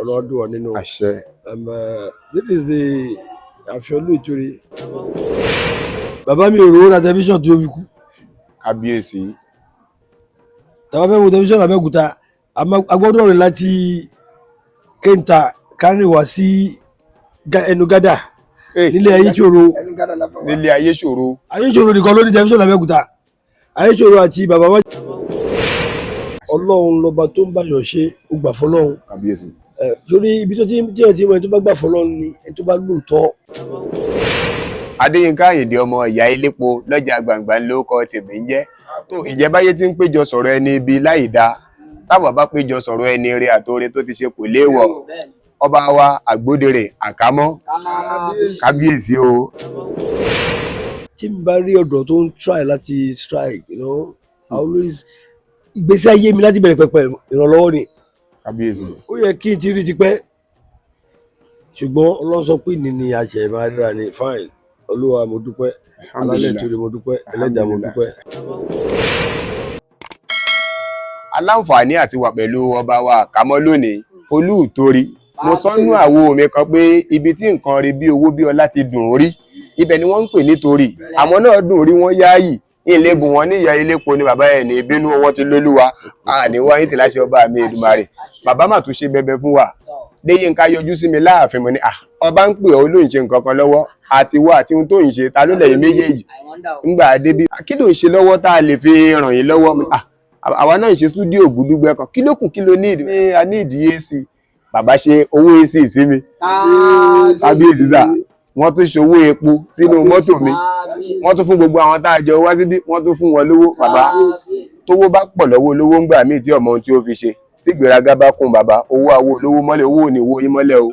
ọlọ́dún wa nínú. àṣẹ. This is the Àfiolú Ìtòrè. Bàbá mi ò rówó ra tẹlifíṣàn tó fi kú. Kábíyèsí. Tàbá fẹ́ wo tẹlifíṣàn Abẹ́òkúta a gbọ́dọ̀ rìn láti Kẹ́ńtà kárìnwá sí ẹnu gádà nílé Ayéṣòro. Nílé Ayéṣòro. Ayéṣòro nìkan ló ní tẹlifíṣàn Abẹ́òkúta. Ayéṣòro àti bàbá wa. Ọlọ́run lọba tó ń báyọ̀ ṣe ó gbà fọlọ́run. Kábíyèsí. Torí ibi tó ti mọ ẹni tó bá gbà fọlọ́run ni ẹni tó bá lóòótọ́. Adéyínká Àyìndé ọmọ ìyá elépo lọ́jà gbàngbà lórúkọ tèmi ń jẹ́. Tó ìjẹ́báyé tí ń péjọ sọ̀rọ̀ ẹni ibi láì dáa táwọn bá péjọ sọ̀rọ̀ ẹni rere àtòrè tó ti ṣe kò léèwọ̀. Ọba wa Àgbódèrè Àkámọ́. Kábíyèsí o. Tí n bá rí ọ̀dọ́ tó ń try láti strike, I always ìgbésí ayé mi láti bẹ̀rẹ̀ pẹ̀pẹ̀ ìrànlọ́wọ́ ni. Kábíyèsí. Ó yẹ kí n ti rí tipẹ́ ṣùgbọ́n Ọlọ́run sọ pé ní àṣẹ máa ríra ni fine. Olúwa mo dúpẹ́, Alálẹ̀ Ìtòrè mo dúpẹ́, Ẹlẹ́dàá mo dúpẹ́. Aláǹfààní àti wà pẹ̀lú ọba wa Àkámọ́ lónìí, Olú Ìtòrè. Mo sọ́nú àwo mi kan pé ibi tí nǹkan rí bí owó bí ọlá ti dùn rí ibẹ̀ ni wọ́n ń pè nítorí àmọ́ náà dùn rí wọ́n yáàyì ilé bù wọ́n ní ìyá ilépo ni bàbá ẹ̀ ní ìbínú wọn ti lólúwa àníwá yín ti láṣẹ ọba mi Èdùmàrè bàbá mà tún ṣe bẹbẹ fún wa. Déyínká yọjú sí mi láàfin mo ní ọba ń pè ọ́ ló ń ṣe nǹkan kan lọ́wọ́ àti wá àti ohun tó ń ṣe ta ló lẹ́yìn méjèèjì ńgbà débi kí ló ń ṣe lọ́wọ́ tá a lè fi ràn yín lọ́wọ́ àwa náà ń ṣe stúdíò Gúdúgbẹ́ kan kí ló kù kí ló ní ìdí a ní ìdí AC bàbá ṣe owó AC sí mi. Kábíyèsí sà wọ́n tún ṣòwò epo sínú mọ́tò mi wọ́n tún fún gbogbo àwọn tá a jọ wá síbí wọ́n tún fún wọn lówó bàbá tówó bá pọ̀ lọ́wọ́ olówó ń gbà míì tí ọmọ ohun tí ó fi ṣe tí ìgbéraga bá kún bàbá owó àwo olówó mọ́lẹ̀ owó ò ní wo yín mọ́lẹ̀ o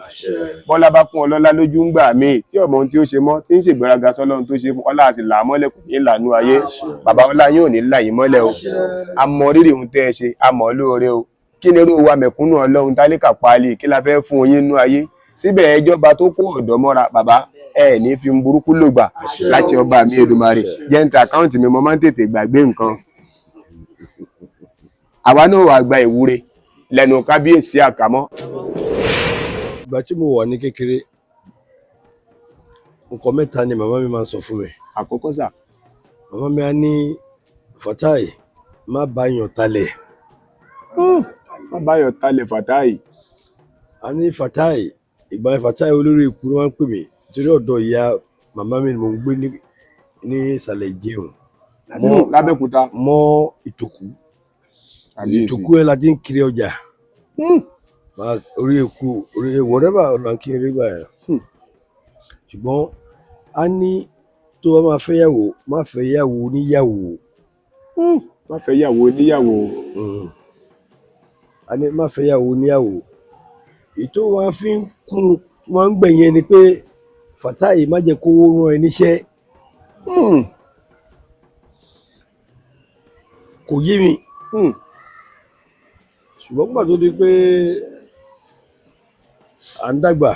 bọ́lá bá kún ọlọ́lá lójú ń gbà míì tí ọmọ ohun tí ó ṣe mọ́ tí ń ṣègbéraga sọ́lọ́run tó ṣe fún ọlá àti là á mọ́lẹ̀ kò ní lànú ayé bàbá ọlá yín ò ní là yín mọ́lẹ̀ o a mọ rírì ohun tẹ́ ẹ ṣe a mọ̀ lóore o kí ni irú wa mẹ̀kúnnù ọlọ́run tálíkà páálí kí la fẹ́ fún yín nú ayé síbẹ̀ ẹjọba tó kó ọ̀dọ́ mọ́ra bàbá ẹ ní fi ń burúkú lògbà láti ọba mi Èdùmàrè jẹ́ǹtà àkáǹtì mi mo máa ń tètè gbàgbé nǹkan. Àwa náà wà gba ìwúre lẹ́nu kábíyèsí Àkámọ́. Ìgbà tí mo wà ní kékeré nǹkan mẹ́ta ni màmá mi máa ń sọ fún mi. Àkọ́kọ́ sà. Màmá mi á ní Fatai má bá yàn talẹ̀. Má bá yàn talẹ̀ Fatai. A ní Fatai ìgbà yẹn Fatai olórí ikú ló máa ń pè mí torí ọ̀dọ̀ ìyá màmá mi ni mò ń gbé ní ìsàlẹ̀ Ìjẹun lábẹ́òkúta mọ́ Ìtòkú Ìtòkú ẹ̀ la ti ń kiri ọjà orí ikú orí whatever ọ̀nà kiri gbà yẹn ṣùgbọ́n a ní tó bá máa fẹ́ yàwó má fẹ́ yàwó níyàwó. Má fẹ́ yàwó níyàwó. A ní má fẹ́ yàwó níyàwó ètò wọn fi ń kún wọn ń gbẹ̀yìn ni pé Fatai má jẹ́ kó rán ẹ níṣẹ́. Kò yé mi ṣùgbọ́n gbà tó di pé à ń dàgbà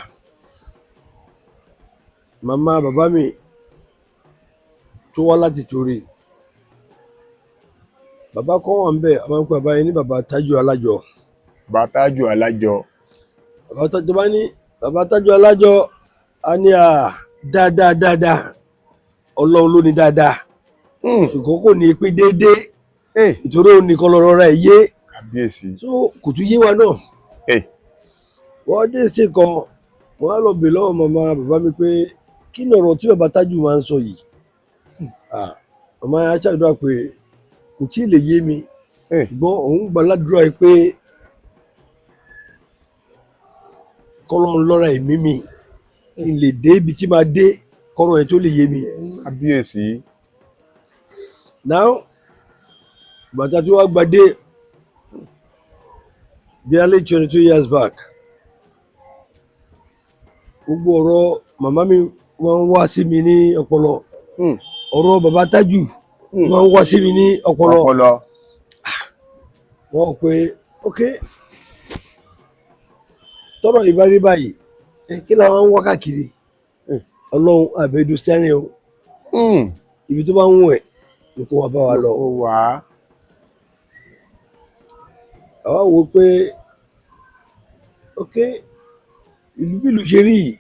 màmá bàbá mi tó wá láti Ìtòrè bàbá kan wà ń bẹ̀ a máa ń pè bàbá yẹn ní bàbá Tájù Alájọ. Bàbá Tájù Alájọ. Bàbá Tájù bá ní bàbá Tájù Alájọ a ní dáadáa Ọlọ́run ló ní dáadáa ṣùgbọ́n kò ní pé déédéé ìtòrò nìkan lọ́rọ̀ rẹ̀ yé so kò tún yé wa náà. Wọ́n dé ṣe kan wọ́n á lọ bè lọ́wọ́ màmá bàbá mi pé kí ni ọ̀rọ̀ tí bàbá Tájù máa ń sọ yìí. Màmá yẹn á ṣàdúrà pé kò tí ì lè yé mi ṣùgbọ́n òun gbà ládùúrà yìí pé kọ́lọ́run lọ́ra ẹ̀mí mi kí n lè dé ibi tí máa dé kọ́rọ̀ ẹ̀ tó lè yé mi. Kábíyèsí. Now bàtà tí wọ́n gbadé barely 22 years back gbogbo ọ̀rọ̀ màmá mi wọ́n ń wá sí mi ní ọpọlọ ọ̀rọ̀ bàbá Tájù wọ́n ń wá sí mi ní ọpọlọ wọ́n ò pé ok tọ́rọ̀ ìbárí báyìí kí làwọn ń wá káàkiri Ọlọ́run àbẹ̀dù sẹ́rìn o ibi tó bá ń wọ̀ ẹ̀ ni kó wá bá wa lọ. Àwa wò pé ok ìlú bí ìlú ṣe rí yìí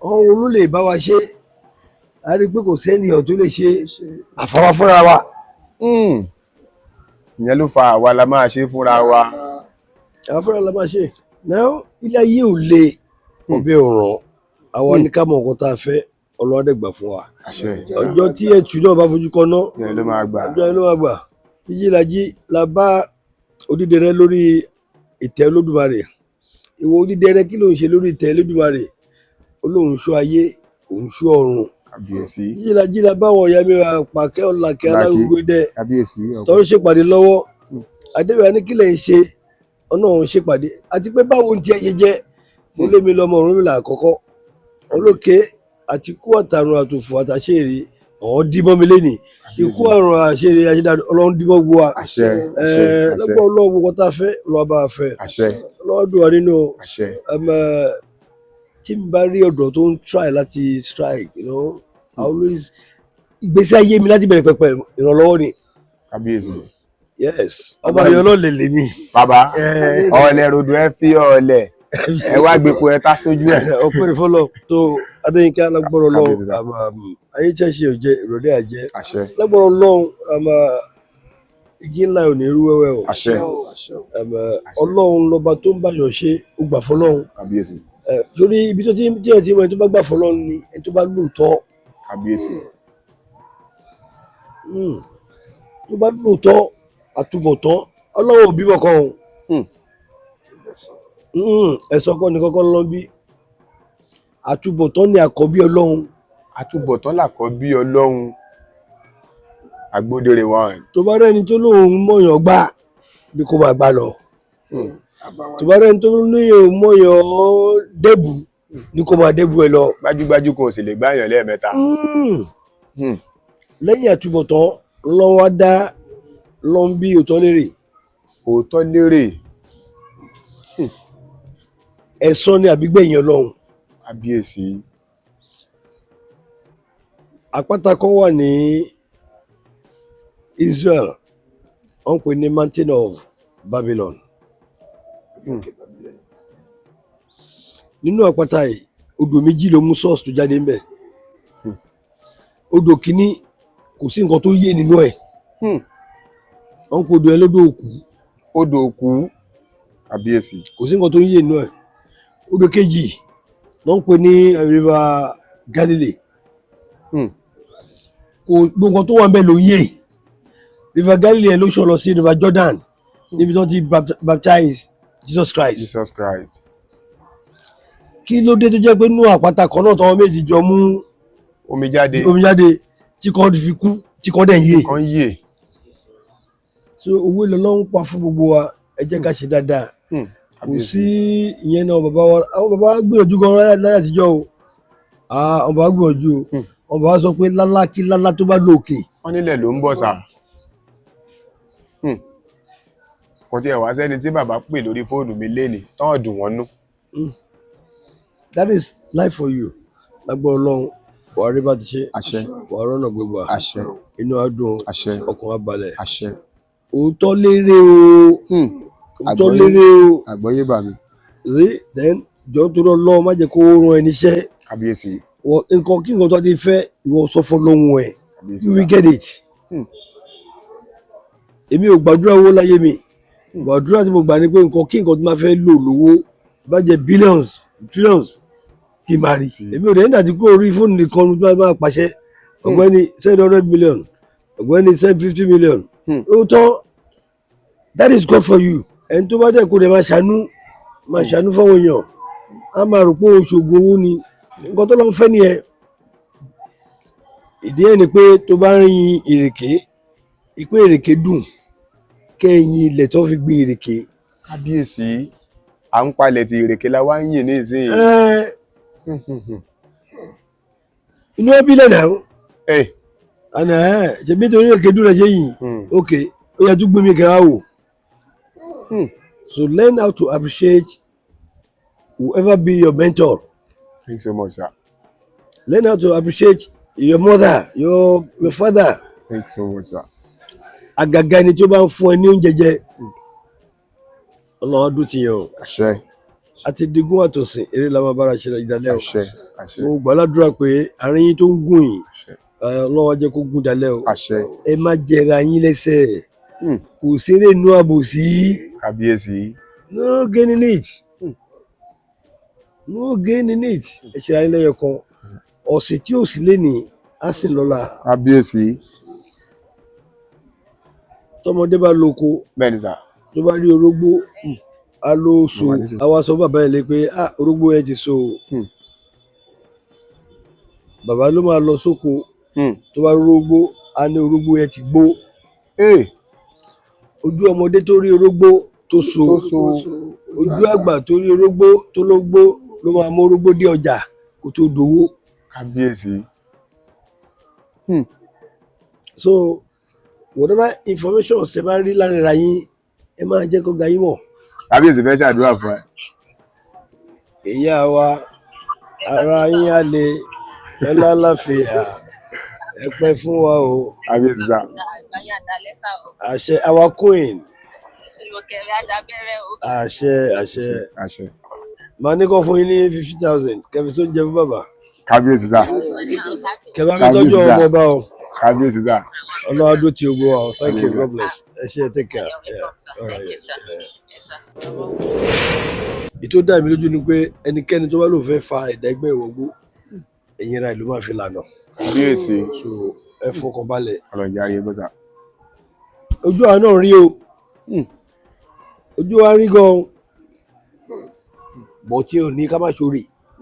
ọ̀hún olú lè bá wa ṣe a rí i pé kò sẹ́niyàn tó lè ṣe àfọwọ́ fúnra wa. ìyẹn ló fa àwa la máa ṣe fúnra wa. àwọn fúnra la máa ṣe náà ilé ayé ò le ọbẹ̀ òràn àwa ní ká mọ nǹkan tá a fẹ́ ọlọ́dẹ̀gbà fún wa. ọjọ́ tí ẹ̀tù náà bá fojú kọ́ná ìyẹn ló máa gbà. ọjọ́ yẹn ló máa gbà. Jíjílají la bá Odídẹrẹ́ lórí ìtẹ́ Olódùmarè ìwọ Odídẹrẹ́ kí ló ń ṣe lórí ìtẹ́ Olódùmarè olóhùn ṣọ́ ayé òun ṣọ́ ọ̀run. Kábíyèsí. Jíjílají la bá àwọn ìyá mi Pàkẹ́ Ọlákẹ́ Aláwùgbé dẹ Kábíyèsí tó ń ṣèpàdé lọ́wọ́ Adébíyà ní kílẹ̀ ń ṣe ọ̀nà òun ṣèpàdé àti pé báwo ń tiẹ̀ ṣe jẹ́ mo lé mi lọ́mọ Ọ̀rúnmìlà àkọ́kọ́ olókè àti ikú àtàrùn àtòfò àtàṣeré ọ̀hún dímọ́ mi lẹ́nìí ikú àrùn àṣeré àṣedàdé Ọlọ́run dímọ́ gbogbo wa lọ́gbọ́n Ọlọ́run gbogbo tá a fẹ́ Ọlọ́run bá a fẹ́ Ọlọ́run dùn wá nínú tí n bá rí ọ̀dọ́ tó ń try láti strike I always ìgbésí ayé mi láti bẹ̀rẹ̀ pẹ̀pẹ̀ ìrànlọ́wọ́ ni. Kábíyèsí. Yes ọba ayọ̀ náà lè lè ní. Bàbá ọ̀lẹ̀ rodo ẹ fi ọ̀lẹ̀ ẹ wá gbẹ̀kọ ẹ tá sójú ẹ. ọpẹ́ ìfọlọ́ tó Adéyínká lágbọ́rọ̀ lọ́wọ́ ayé tí a ṣe ò jẹ ìrọ̀lẹ́ àjẹ́ lágbọ́rọ̀ lọ́wọ́ igi ńlá ò ní irú wẹ́wẹ́ o Ọlọ́run lọ́ba tó ń báyọ̀ ṣe ó gbà fọlọ́run. Kábíyèsí. Torí ibi tó ti ẹ̀ tí mo ẹni tó bá gbà fọlọ́run ni ẹni tó bá lóòótọ́. Kábíyèsí. tó bá lóòótọ́ àtúbọ̀tán Ọlọ́run ò bímọ kan o. ẹ̀sọ́ kọ́ ni kọ́kọ́ lọ́ bí àtúbọ̀tán ni àkọ́bí Ọlọ́run. Àtúbọ̀tán làkọ́bí Ọlọ́run. Agbódèrè wọn. tó bá rẹ́ni tó lóun mọ̀yàn gbà ni kó máa gbà lọ. tó bá rẹ́ni tó lóun mọ̀yàn dẹ́bù ni kó máa dẹ́bù ẹ lọ. Gbájúgbájú kan ò sì lè gbáyàn lẹ́ẹ̀mẹ́ta. lẹ́yìn àtúbọ̀tán lọ́wọ́ dá lọ́n bí òótọ́ lérè. Òótọ́ lérè. ẹ̀san ni àbígbẹ̀yìn Ọlọ́run. Kábíyèsí. àpáta kan wà ní Israel wọ́n pè ní Mountain of Babylon. nínú àpáta yìí odò méjì ló mú source tó jáde ńbẹ̀. odò kìíní kò sí nǹkan tó yé nínú ẹ̀ wọ́n pè odò ẹ lódò òkú. Odò òkú. Kábíyèsí. kò sí nǹkan tó yé nínú ẹ̀. odò kejì wọ́n pè ní River Galilee. kò gbogbo nǹkan tó wà ńbẹ̀ ló yé. River Galilee ló ṣàn lọ sí River Jordan níbi tó ti baptize Jesus Christ. kí ló dé tó jẹ́ pé nínú àpáta kan náà tọ́wọ́ méjì jọ mú omi jáde tí kan fi kú tí kan dẹ̀ yé. kan yé. so owó ilẹ̀ Ọlọ́run pa fún gbogbo wa ẹ jẹ́ ká ṣe dáadáa. kò sí ìyẹn náà àwọn bàbá wa gbìyànjú gan láyé àtijọ́ o àwọn bàbá gbìyànjú o àwọn bàbá sọ pé lálá kí lálá tó bá lóòkè. wọ́n nílẹ̀ ló ń bọ̀ sá. kò tiẹ̀ wá sẹ́ni tí bàbá pè lórí fóònù mi lénìí tán dùn wọ́n nú. That is life for you. lágbára Ọlọ́run wàá rí bá ti ṣe. àṣẹ. wàá rọ́nà gbogbo. àṣẹ. inú á dùn. àṣẹ. ọkàn á balẹ̀. àṣẹ. òótọ́ lérè o. òótọ́ lérè o. àgbọ́yé bà mí. then jọ tó lọ lọ́wọ́ má jẹ́ kó rán ẹ níṣẹ́. Kábíyèsí. nǹkan kí nǹkan tó ti fẹ́ ìwọ sọ fún lóhùn ẹ̀. You will get it. èmi ò gbàdúrà owó láyé mi gbàdúrà tí mo gbà ní pé nǹkan kí nǹkan tó máa fẹ́ lò lówó bá jẹ́ billions trillions kí n máa rí. èmi ò dẹ̀ nígbà tí kúrò orí fóònù nìkan tó máa pàṣẹ ọ̀gbẹ́ni send 100 million ọ̀gbẹ́ni send 50 million. lóòótọ́ that is God for you. ẹni tó bá dẹ̀ kó dẹ̀ máa ṣàánú fáwọn èèyàn á máa rò pé oṣoògùn owó ni nǹkan tó lọ́ fẹ́ nìyẹn. ìdí ẹ̀ ni pé tó bá ń yin ìrèké ìpín ìrèké dùn kẹ́yìn ilẹ̀ tó fi gbin ìrèké. Kábíyèsí à ń palẹ̀ ti ìrèké la wá ń yìn ní ìsìn. inú ẹbí lẹ́nà àná ṣebí torí ìrèké dùn rẹ̀ ṣe yìn ok ó yẹ tó gbé mi kẹ́ra wò. So learn how to appreciate whoever be your mentor. Thanks so much, sir. Learn how to appreciate your mother, your father. Thanks so much, sir. Àgàgà ẹni tí ó bá ń fún ẹ ní oúnjẹ jẹ Ọlọ́run dùn ti yàn. Àṣẹ. àti digun àtòsìn eré la máa bára ṣe ìdálẹ́ o. àṣẹ àṣẹ mo gbàládùra pé àárín yín tó ń gùn yìí Ọlọ́run jẹ́ kó gùn dalẹ́ o. àṣẹ ẹ má jẹra yín lẹ́sẹ̀ kò ṣeré inú àbòsí. kábíyèsí. no gain in it no gain in it. ẹ ṣe ayé lẹ́yọ kan ọ̀sẹ̀ tí ò sí lé ní á sì lọ́la. kábíyèsí. tọmọdé bá lóko bẹ́ẹ̀ ni sà. tó bá rí orógbó a ló so àwa sọ bàbá yẹn lé pé orógbó yẹn ti so bàbá ló máa lọ sóko tó bá rí orógbó a ní orógbó yẹn ti gbó ojú ọmọdé tó rí orógbó tó so ojú àgbà tó rí orógbó tó lógbó ló máa mú orógbó dé ọjà kó tó dowó. kábíyèsí. so whatever information ṣe bá rí lára yín ẹ máa jẹ́ kó ga yín mọ̀. kábíyèsí fẹ́ ṣàdúrà fún ẹ. ìyá wa ara yín á lè ẹ lálàáfíà ẹ pẹ́ fún wa o. kábíyèsí sà. àṣẹ our queen. àṣẹ màá ní kó fún yín ní 50,000 kẹfì tó ń jẹ fún bàbá. kábíyèsí sà. kẹfà mi tọ́jú ọmọ ọba o. kábíyèsí sà. ọlọ́wà dó ti ogun wa o. thank you, God bless. ẹ ṣé, take care. ìtò dá mi lójú ni pé ẹnikẹ́ni tó bá lóun fẹ́ fa ẹ̀dá ẹgbẹ́ ìwọ̀gbó ẹ̀yìn ra ìlú máa fi lànà. kábíyèsí. so ẹ fọkàn balẹ̀. ọlọ́jà ayé gbọ́sà. ojú àwọn náà rí o ojú wa rí gan-an bọ̀ tí ò ní ká má ṣòro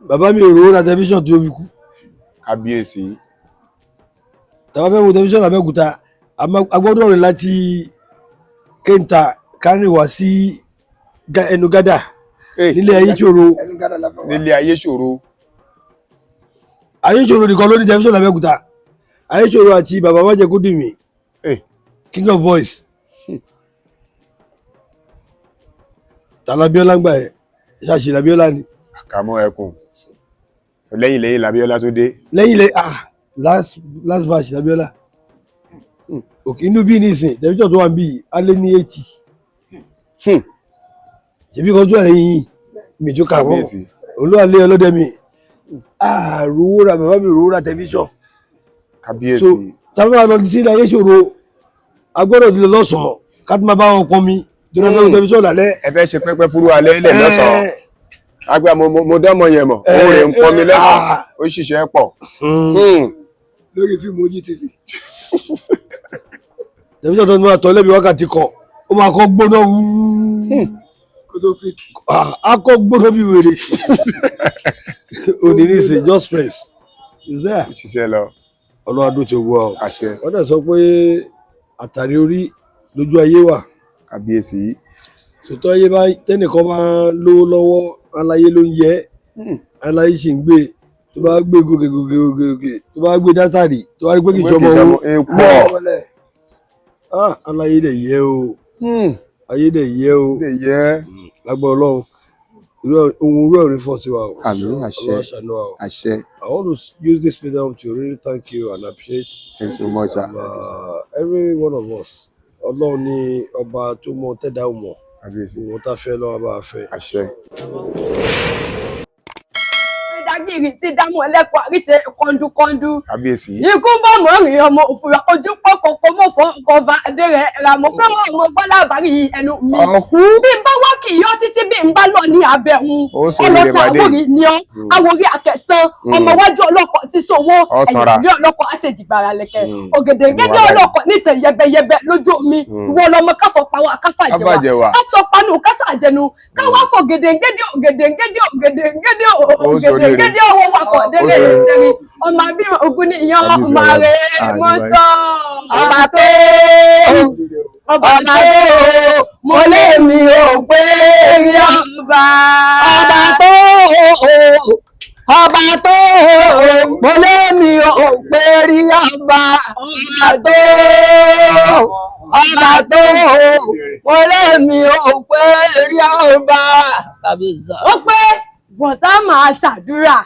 bàbá mi ò rówó ra tẹlifíṣàn tó fi kú. kábíyèsí. tàbá fẹ́ wo tẹlifíṣàn Abẹ́òkúta a gbọ́dọ̀ rìn láti Kẹ́ńtà kárìn wá sí ẹnu gádà nílé Ayéṣòro. nílé Ayéṣòro. Ayéṣòro nìkan ló ní tẹlifíṣàn Abẹ́òkúta Ayéṣòro àti bàbá májẹ̀kúdìmí king of boys. tàlàbíọ́lá ń gbà ẹ̀ ṣáṣì làbíọ́lá ni. àkàmọ́ ẹkùn lẹ́yìn làbíọ́lá tó dé. last batch làbíọ́lá òkè inú bí nísìn tẹlifíṣàn tó wà ń bí alẹ́ ní 80 ṣèbí kan tó wà lẹ́yìn mi tó kà wọ́n olúwalẹ̀ ọlọ́dẹ mi rówó ra bàbá mi rówó ra tẹlifíṣàn. kábíyèsí. so tábí wà lọ sí ilé Ayéṣòro agbọ́dọ̀ ti lọ lọ́sàn-án ká tó máa bá wọn pọn mi tó náà fẹ́ tẹlifíṣàn lálẹ́. ẹ fẹ́ ṣe pẹ́pẹ́ fúru alẹ́ ilẹ̀ lọ́sàn-án àgbà mo dánmọ̀ yẹn mọ̀ òun rè ń pọn mi lọ́sàn-án ó ṣiṣẹ́ pọ̀. lórí fíìmù OGTV tẹlifíṣàn tó ń máa tọ́ lẹ́bi wákàtí kan ó máa kọ́ gbóná akọ́ gbóná bí wèrè òní nísìn just press is there. ṣiṣẹ́ lọ. ọlọ́wádùn ti wọ ọ àṣẹ. wọ́n dẹ̀ sọ pé àtàrí orí lójú ayé wà. kábíyèsí. sòtọ́ ayé bá tẹ́nìkan bá lówó lọ́wọ́ aláyé ló ń yẹ aláyé sì ń gbé tó bá gbé gòkè tó bá gbé dátàrí tó bá rí pé kì í ṣọmọ owó aláyé dẹ̀ yẹ o ayé dẹ̀ yẹ o lágbára Ọlọ́run ohun irú ẹ̀rí fọ́ sí wa o. àmín àṣẹ àṣẹ. I want to use this medium to really thank you and appreciate. Thanks so much, sir. Every one of us. Ọlọ́run ni ọba tó mọ tẹ́dá mọ̀. Ìwọ̀n tá a fẹ́ lọ́wọ́ bá a fẹ́. àṣẹ. Ìdágìrì tí dámú ẹlẹ́kọ̀ọ́ àríṣe kọ́ńdúkọ́ńdú. kábíyèsí. Ikú bọ̀ mọ́ rìn ọmọ òfurufú ojú pọ̀ kòkó mọ̀ fọ́ kọfà adé rẹ̀ rà mọ́ pé ọmọ gbọ́dọ̀ àbárí ẹnu mi. Bí n bá wá kì í yọ títí bí n bá lọ ní abẹ́hùn. Ọlọ́ta àwòrì ni ọ́, àwòrì àkẹsàn, ọmọ wájú ọlọ́kọ̀ ti ṣòwò, ẹ̀yìn ilé ọlọ́kọ̀ àṣejìgbàrà lẹ̀kẹ̀. Ògèdèǹgédé ọlọ́kọ̀ nítẹ̀ yẹbẹyẹbẹ lójú mi. Ìwọ lọmọ káfọ̀ pawọ́ káfàjẹwà. Kásọ panu kásàjẹnu. Káwá fọ ògèdèǹgédé gẹ́gẹ́ owó wakọ̀ délé ìṣẹ́rí ọmọ bí ogun ní ìyàn ọmọ rẹ̀ mọ́ sọ ọba tó mo lé mi ò pé rí ọba mo lé mi ò pé rí ọba mo lé mi ò pé rí ọba ó pé bọ̀sá máa ṣàdúrà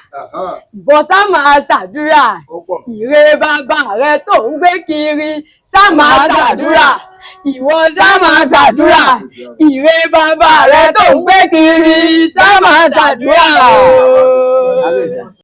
ìre bàbá rẹ tó ń gbé kiri sá máa ṣàdúrà ìwọ ṣá máa ṣàdúrà ìre bàbá rẹ tó ń gbé kiri ṣá máa ṣàdúrà o.